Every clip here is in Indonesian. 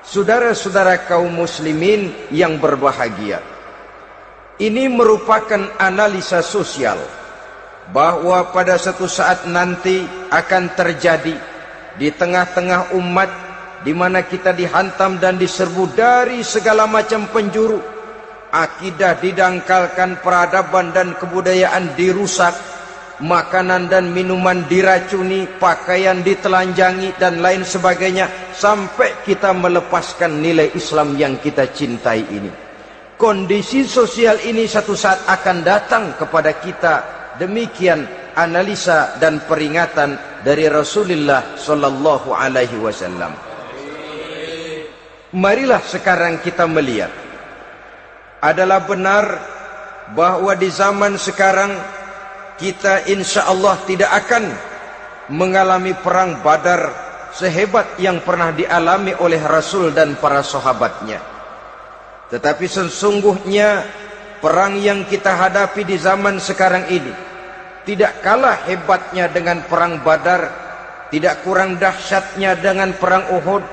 Saudara-saudara kaum muslimin yang berbahagia, ini merupakan analisa sosial bahwa pada suatu saat nanti akan terjadi di tengah-tengah umat di mana kita dihantam dan diserbu dari segala macam penjuru. Akidah didangkalkan, peradaban dan kebudayaan dirusak, makanan dan minuman diracuni, pakaian ditelanjangi dan lain sebagainya, sampai kita melepaskan nilai Islam yang kita cintai ini. Kondisi sosial ini satu saat akan datang kepada kita. Demikian analisa dan peringatan dari Rasulullah sallallahu alaihi wasallam. Marilah sekarang kita melihat, adalah benar bahwa di zaman sekarang kita insya Allah tidak akan mengalami perang Badar sehebat yang pernah dialami oleh Rasul dan para sahabatnya. Tetapi sesungguhnya perang yang kita hadapi di zaman sekarang ini tidak kalah hebatnya dengan perang Badar, tidak kurang dahsyatnya dengan perang Uhud,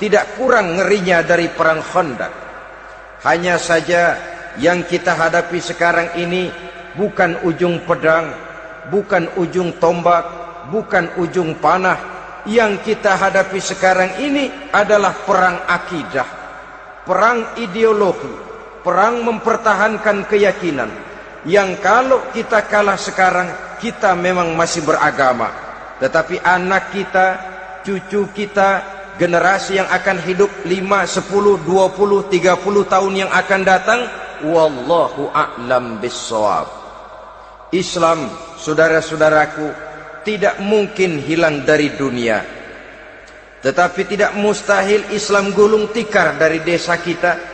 tidak kurang ngerinya dari perang Khandaq. Hanya saja yang kita hadapi sekarang ini bukan ujung pedang, bukan ujung tombak, bukan ujung panah. Yang kita hadapi sekarang ini adalah perang akidah, perang ideologi, perang mempertahankan keyakinan. Yang kalau kita kalah sekarang, kita memang masih beragama. Tetapi anak kita, cucu kita, generasi yang akan hidup 5, 10, 20, 30 tahun yang akan datang, wallahu a'lam bissawab. Islam, saudara-saudaraku, tidak mungkin hilang dari dunia. Tetapi tidak mustahil Islam gulung tikar dari desa kita.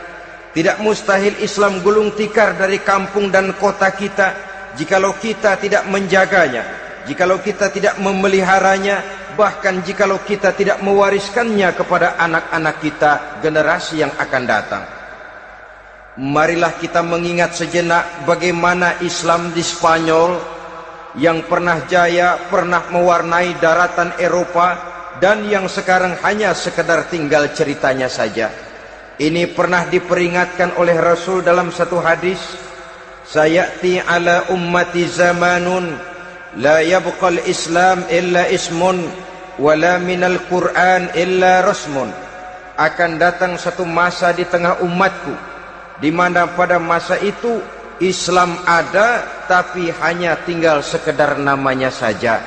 Tidak mustahil Islam gulung tikar dari kampung dan kota kita, jikalau kita tidak menjaganya, jikalau kita tidak memeliharanya, bahkan jikalau kita tidak mewariskannya kepada anak-anak kita, generasi yang akan datang. Marilah kita mengingat sejenak bagaimana Islam di Spanyol yang pernah jaya, pernah mewarnai daratan Eropa, dan yang sekarang hanya sekedar tinggal ceritanya saja. Ini pernah diperingatkan oleh Rasul dalam satu hadis, sayati ala ummati zamanun la yabqal Islam illa ismun wala minal Quran illa rasmun. Akan datang satu masa di tengah umatku di mana pada masa itu Islam ada tapi hanya tinggal sekedar namanya saja,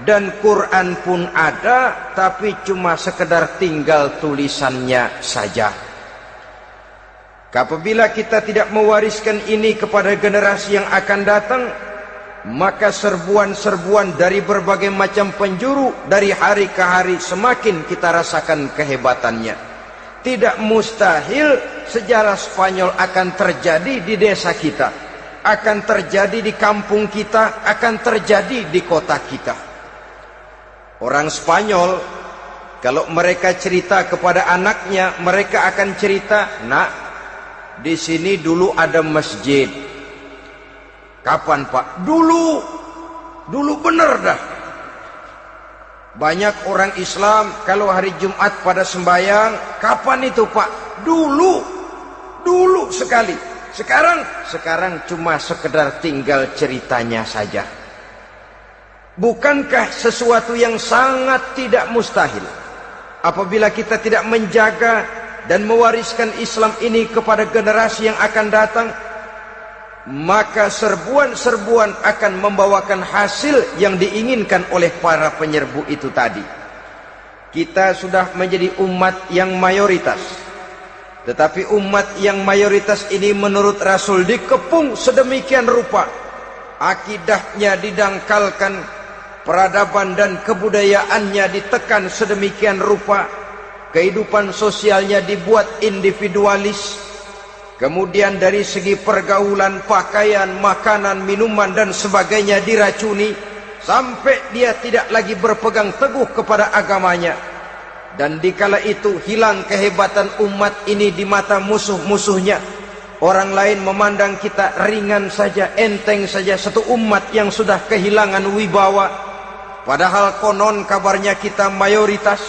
dan Quran pun ada tapi cuma sekedar tinggal tulisannya saja. Apabila kita tidak mewariskan ini kepada generasi yang akan datang, maka serbuan-serbuan dari berbagai macam penjuru dari hari ke hari semakin kita rasakan kehebatannya. Tidak mustahil sejarah Spanyol akan terjadi di desa kita, akan terjadi di kampung kita, akan terjadi di kota kita. Orang Spanyol, kalau mereka cerita kepada anaknya, mereka akan cerita, nak, di sini dulu ada masjid. Kapan Pak? Dulu bener dah. Banyak orang Islam kalau hari Jumat pada sembahyang, kapan itu Pak? Dulu sekali. Sekarang cuma sekedar tinggal ceritanya saja. Bukankah sesuatu yang sangat tidak mustahil apabila kita tidak menjaga dan mewariskan Islam ini kepada generasi yang akan datang, maka serbuan-serbuan akan membawakan hasil yang diinginkan oleh para penyerbu itu tadi. Kita sudah menjadi umat yang mayoritas, tetapi umat yang mayoritas ini menurut Rasul dikepung sedemikian rupa, akidahnya didangkalkan, peradaban dan kebudayaannya ditekan sedemikian rupa, kehidupan sosialnya dibuat individualis, kemudian dari segi pergaulan, pakaian, makanan, minuman dan sebagainya diracuni, sampai dia tidak lagi berpegang teguh kepada agamanya. Dan dikala itu hilang kehebatan umat ini di mata musuh-musuhnya. Orang lain memandang kita ringan saja, enteng saja, satu umat yang sudah kehilangan wibawa. Padahal konon kabarnya kita mayoritas.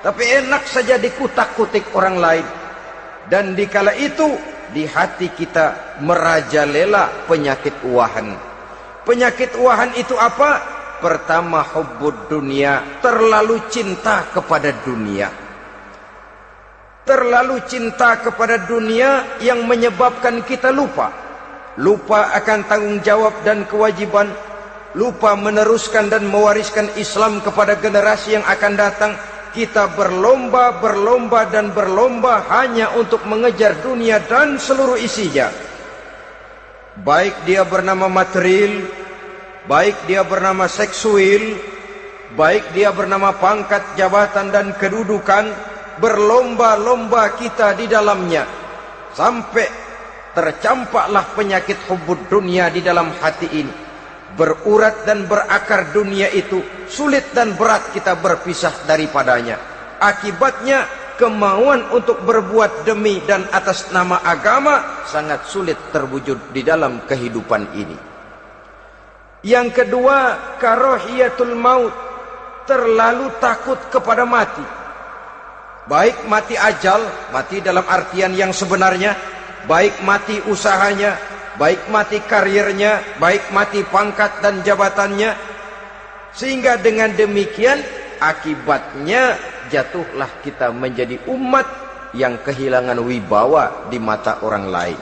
tapi enak saja dikutak-kutik orang lain. Dan dikala itu di hati kita merajalela penyakit wahan. Penyakit wahan itu apa? Pertama, hubbud dunia, terlalu cinta kepada dunia. Terlalu cinta kepada dunia yang menyebabkan kita lupa akan tanggung jawab dan kewajiban, lupa meneruskan dan mewariskan Islam kepada generasi yang akan datang. Kita berlomba hanya untuk mengejar dunia dan seluruh isinya. Baik dia bernama material, baik dia bernama seksual, baik dia bernama pangkat, jabatan dan kedudukan, berlomba-lomba kita di dalamnya. Sampai tercampaklah penyakit hubbud dunia di dalam hati ini. Berurat dan berakar dunia itu, sulit dan berat kita berpisah daripadanya. Akibatnya kemauan untuk berbuat demi dan atas nama agama sangat sulit terwujud di dalam kehidupan ini. Yang kedua, karahiyatul maut, terlalu takut kepada mati. Baik mati ajal, mati dalam artian yang sebenarnya, baik mati usahanya, baik mati karirnya, baik mati pangkat dan jabatannya. Sehingga dengan demikian akibatnya jatuhlah kita menjadi umat yang kehilangan wibawa di mata orang lain.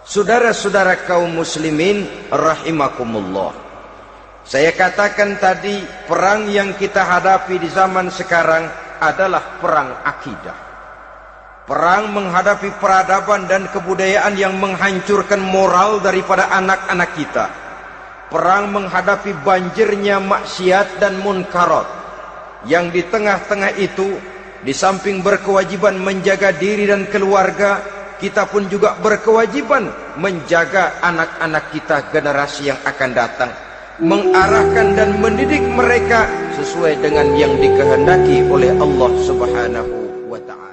Saudara-saudara kaum muslimin rahimakumullah, saya katakan tadi, perang yang kita hadapi di zaman sekarang adalah perang akidah. Perang menghadapi peradaban dan kebudayaan yang menghancurkan moral daripada anak-anak kita. Perang menghadapi banjirnya maksiat dan munkarat. Yang di tengah-tengah itu, di samping berkewajiban menjaga diri dan keluarga, kita pun juga berkewajiban menjaga anak-anak kita, generasi yang akan datang. Mengarahkan dan mendidik mereka sesuai dengan yang dikehendaki oleh Allah Subhanahu wa ta'ala.